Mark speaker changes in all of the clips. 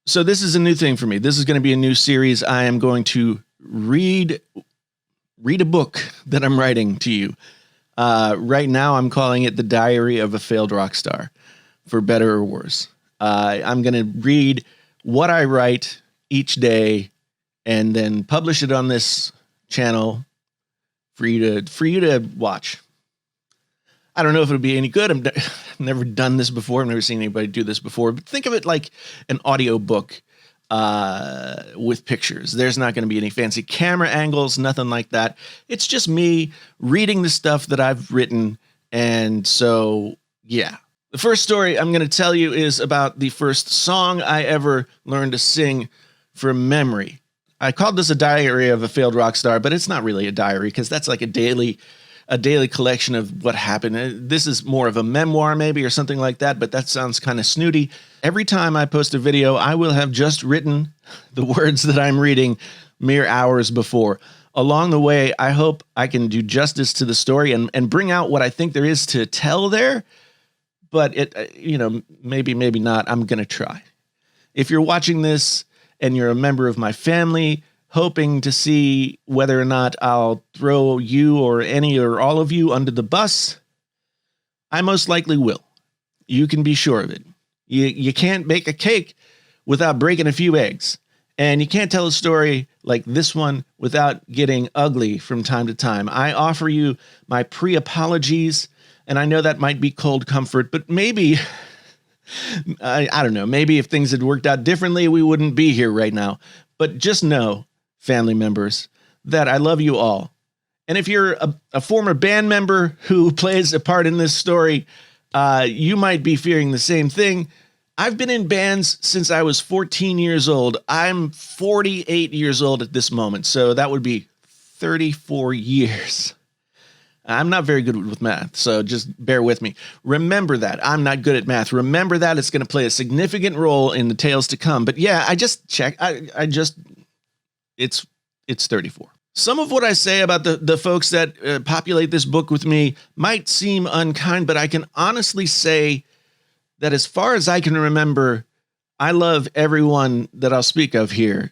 Speaker 1: So this is a new thing for me. This is going to be a new series. I am going to read a book that I'm writing to you. Right now, I'm calling it The Diary of a Failed Rockstar, for better or worse. I'm going to read what I write each day and then publish it on this channel for you to watch. I don't know if it'll be any good. I've never done this before. I've never seen anybody do this before. But think of it like an audio book with pictures. There's not going to be any fancy camera angles, nothing like that. It's just me reading the stuff that I've written. And so, yeah. The first story I'm going to tell you is about the first song I ever learned to sing from memory. I called this a diary of a failed rock star, but it's not really a diary because that's like a daily collection of what happened. This is more of a memoir maybe or something like that, but that sounds kind of snooty. Every time I post a video, I will have just written the words that I'm reading mere hours before. Along the way, I hope I can do justice to the story and bring out what I think there is to tell there. But maybe not. I'm going to try. If you're watching this and you're a member of my family, hoping to see whether or not I'll throw you or any or all of you under the bus, I most likely will. You can be sure of it. You can't bake a cake without breaking a few eggs. And you can't tell a story like this one without getting ugly from time to time. I offer you my pre-apologies, and I know that might be cold comfort, but maybe, I don't know, maybe if things had worked out differently, we wouldn't be here right now. But just know, family members, that I love you all. And if you're a former band member who plays a part in this story, you might be fearing the same thing. I've been in bands since I was 14 years old. I'm 48 years old at this moment, so that would be 34 years. I'm not very good with math, so just bear with me. Remember that. I'm not good at math. Remember that. It's going to play a significant role in the tales to come. But yeah, I just checked. It's 34. Some of what I say about the folks that populate this book with me might seem unkind, but I can honestly say that as far as I can remember, I love everyone that I'll speak of here.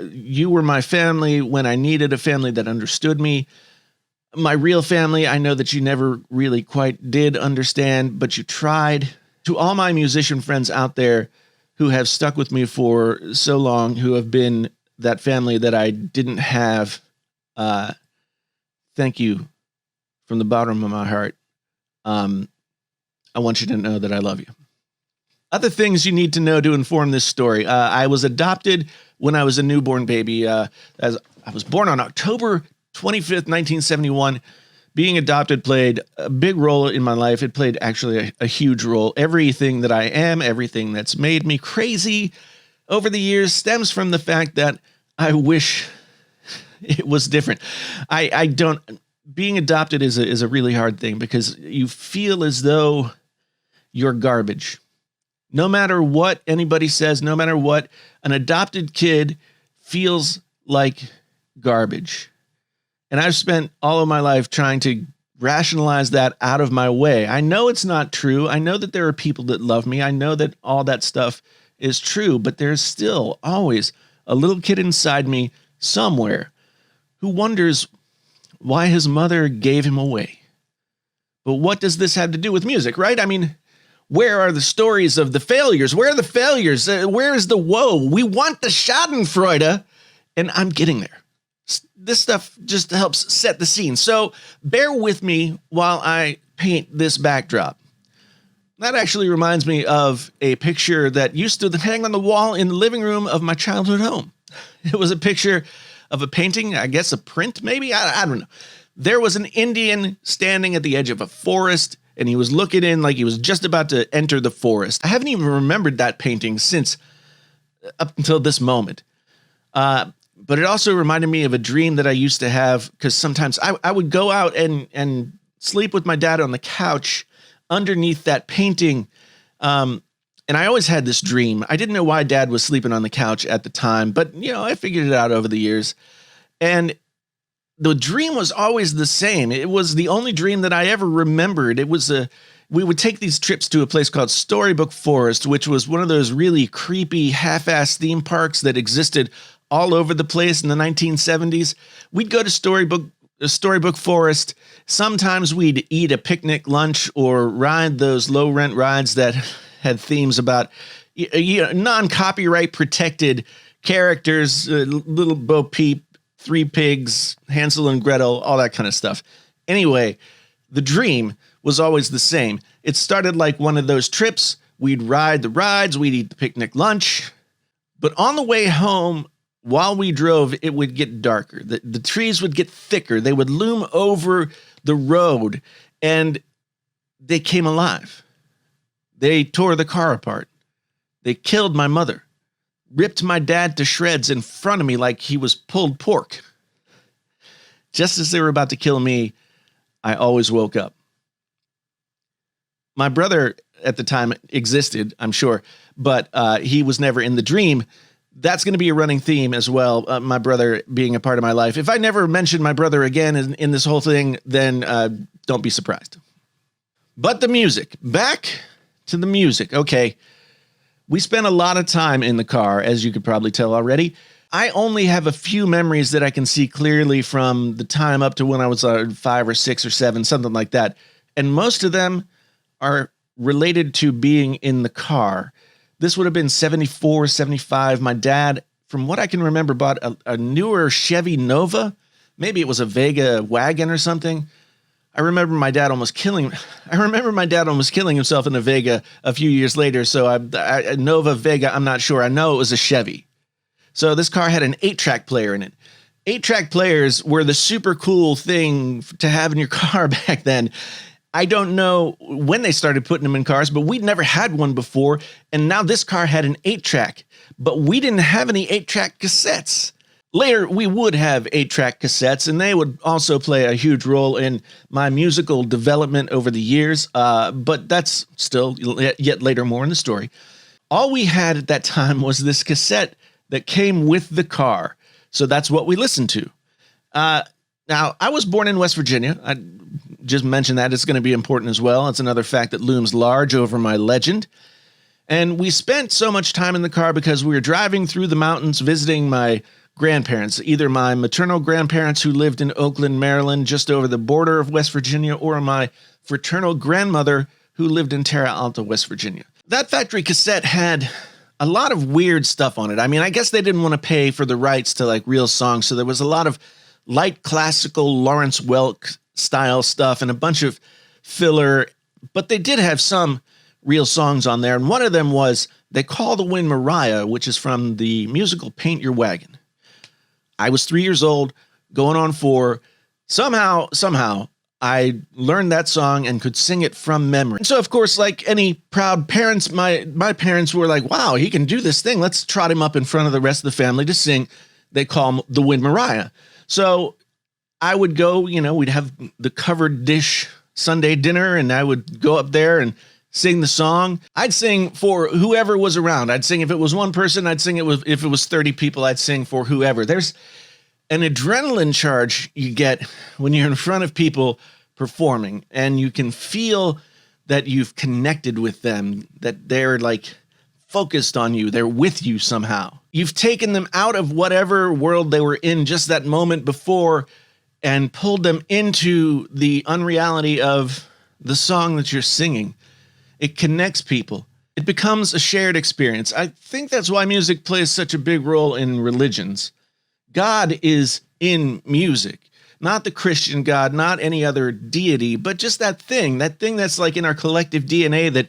Speaker 1: You were my family when I needed a family that understood me. My real family, I know that you never really quite did understand, but you tried. To all my musician friends out there who have stuck with me for so long, who have been that family that I didn't have, thank you from the bottom of my heart. I want you to know that I love you. Other things you need to know to inform this story. I was adopted when I was a newborn baby. As I was born on October 25th, 1971. Being adopted played a big role in my life. It played actually a huge role. Everything that I am, everything that's made me crazy over the years stems from the fact that I wish it was different. I don't. Being adopted is a really hard thing because you feel as though you're garbage. No matter what anybody says, no matter what, an adopted kid feels like garbage. And I've spent all of my life trying to rationalize that out of my way. I know it's not true. I know that there are people that love me. I know that all that stuff is true, but there's still always a little kid inside me somewhere who wonders why his mother gave him away. But what does this have to do with music, right? I mean, where are the stories of the failures? Where are the failures? Where is the woe? We want the Schadenfreude, and I'm getting there. This stuff just helps set the scene. So bear with me while I paint this backdrop. That actually reminds me of a picture that used to hang on the wall in the living room of my childhood home. It was a picture of a painting, I guess a print maybe? I don't know. There was an Indian standing at the edge of a forest, and he was looking in like he was just about to enter the forest. I haven't even remembered that painting since up until this moment. But it also reminded me of a dream that I used to have, because sometimes I would go out and sleep with my dad on the couch underneath that painting. And I always had this dream. I didn't know why Dad was sleeping on the couch at the time, but I figured it out over the years. And the dream was always the same. It was the only dream that I ever remembered. It was we would take these trips to a place called Storybook Forest, which was one of those really creepy half-ass theme parks that existed all over the place in the 1970s. We'd go to Storybook Forest. Sometimes we'd eat a picnic lunch or ride those low-rent rides that had themes about non-copyright protected characters, Little Bo Peep, Three Pigs, Hansel and Gretel, all that kind of stuff. Anyway, the dream was always the same. It started like one of those trips. We'd ride the rides, we'd eat the picnic lunch. But on the way home, while we drove, it would get darker. The trees would get thicker. They would loom over the road, and they came alive. They tore the car apart. They killed my mother, ripped my dad to shreds in front of me like he was pulled pork. Just as they were about to kill me, I always woke up. My brother at the time existed, I'm sure, but he was never in the dream. That's going to be a running theme as well, my brother being a part of my life. If I never mention my brother again in this whole thing, then don't be surprised. But the music. Back to the music. Okay, we spent a lot of time in the car, as you could probably tell already. I only have a few memories that I can see clearly from the time up to when I was 5 or 6 or 7, something like that. And most of them are related to being in the car. This would have been 74, 75. My dad, from what I can remember, bought a newer Chevy Nova. Maybe it was a Vega wagon or something. I remember my dad almost killing himself in a Vega a few years later. So a Nova Vega, I'm not sure. I know it was a Chevy. So this car had an 8-track player in it. 8-track players were the super cool thing to have in your car back then. I don't know when they started putting them in cars, but we'd never had one before. And now this car had an 8-track, but we didn't have any 8-track cassettes. Later, we would have 8-track cassettes, and they would also play a huge role in my musical development over the years. But that's still yet later more in the story. All we had at that time was this cassette that came with the car. So that's what we listened to. Now, I was born in West Virginia. I just mentioned that. It's going to be important as well. It's another fact that looms large over my legend. And we spent so much time in the car because we were driving through the mountains visiting my grandparents, either my maternal grandparents who lived in Oakland, Maryland, just over the border of West Virginia, or my fraternal grandmother who lived in Terra Alta, West Virginia. That factory cassette had a lot of weird stuff on it. I mean, I guess they didn't want to pay for the rights to like real songs, so there was a lot of light classical Lawrence Welk style stuff and a bunch of filler, but they did have some real songs on there. And one of them was They Call the Wind Mariah, which is from the musical Paint Your Wagon. I was 3 years old, going on 4. Somehow, I learned that song and could sing it from memory. And so, of course, like any proud parents, my parents were like, wow, he can do this thing. Let's trot him up in front of the rest of the family to sing They Call the Wind Mariah. So I would go, we'd have the covered dish Sunday dinner, and I would go up there and sing the song. I'd sing for whoever was around. I'd sing if it was one person. I'd sing if it was 30 people. I'd sing for whoever. There's an adrenaline charge you get when you're in front of people performing, and you can feel that you've connected with them, that they're like focused on you. They're with you somehow. You've taken them out of whatever world they were in just that moment before and pulled them into the unreality of the song that you're singing. It connects people. It becomes a shared experience. I think that's why music plays such a big role in religions. God is in music, not the Christian God, not any other deity, but just that thing that's like in our collective DNA that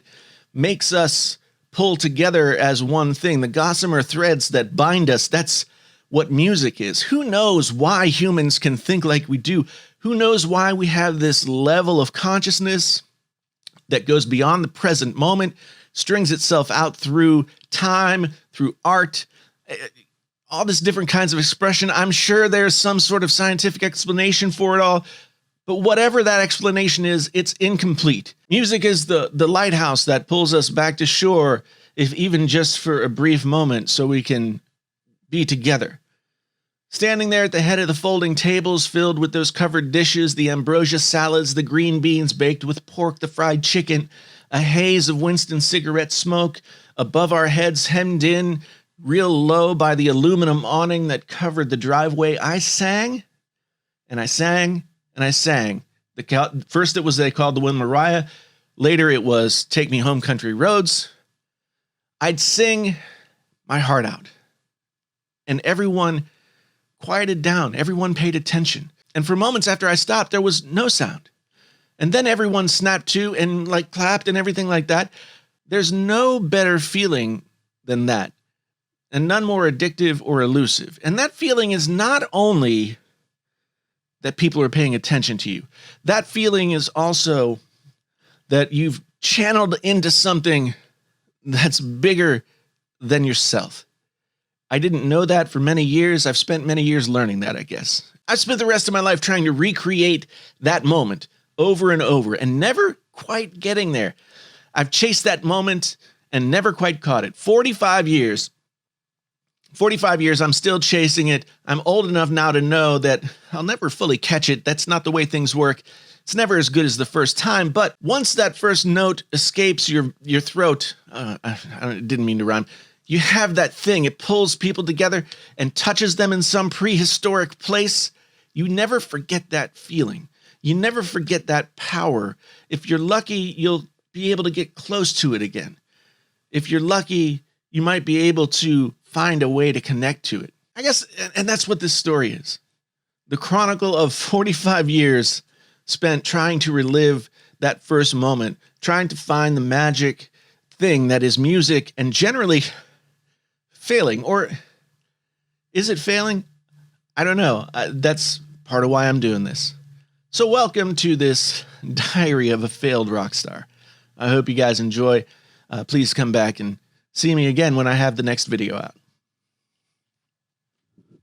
Speaker 1: makes us pull together as one thing. The gossamer threads that bind us, that's what music is. Who knows why humans can think like we do? Who knows why we have this level of consciousness that goes beyond the present moment, strings itself out through time, through art, all this different kinds of expression. I'm sure there's some sort of scientific explanation for it all, but whatever that explanation is, it's incomplete. Music is the lighthouse that pulls us back to shore, if even just for a brief moment, so we can be together. Standing there at the head of the folding tables filled with those covered dishes, the ambrosia salads, the green beans baked with pork, the fried chicken, a haze of Winston cigarette smoke above our heads, hemmed in real low by the aluminum awning that covered the driveway, I sang, and I sang, and I sang. First it was They Called the Wind Mariah. Later it was Take Me Home Country Roads. I'd sing my heart out. And everyone quieted down. Everyone paid attention. And for moments after I stopped, there was no sound. And then everyone snapped to and like clapped and everything like that. There's no better feeling than that. And none more addictive or elusive. And that feeling is not only that people are paying attention to you. That feeling is also that you've channeled into something that's bigger than yourself. I didn't know that for many years. I've spent many years learning that, I guess. I've spent the rest of my life trying to recreate that moment over and over and never quite getting there. I've chased that moment and never quite caught it. 45 years, I'm still chasing it. I'm old enough now to know that I'll never fully catch it. That's not the way things work. It's never as good as the first time, but once that first note escapes your throat, I didn't mean to rhyme. You have that thing, it pulls people together and touches them in some prehistoric place. You never forget that feeling. You never forget that power. If you're lucky, you'll be able to get close to it again. If you're lucky, you might be able to find a way to connect to it. I guess, and that's what this story is. The chronicle of 45 years spent trying to relive that first moment, trying to find the magic thing that is music and generally failing. Or is it failing? I don't know. That's part of why I'm doing this. So welcome to this diary of a failed rock star. I hope you guys enjoy. Please come back and see me again when I have the next video out.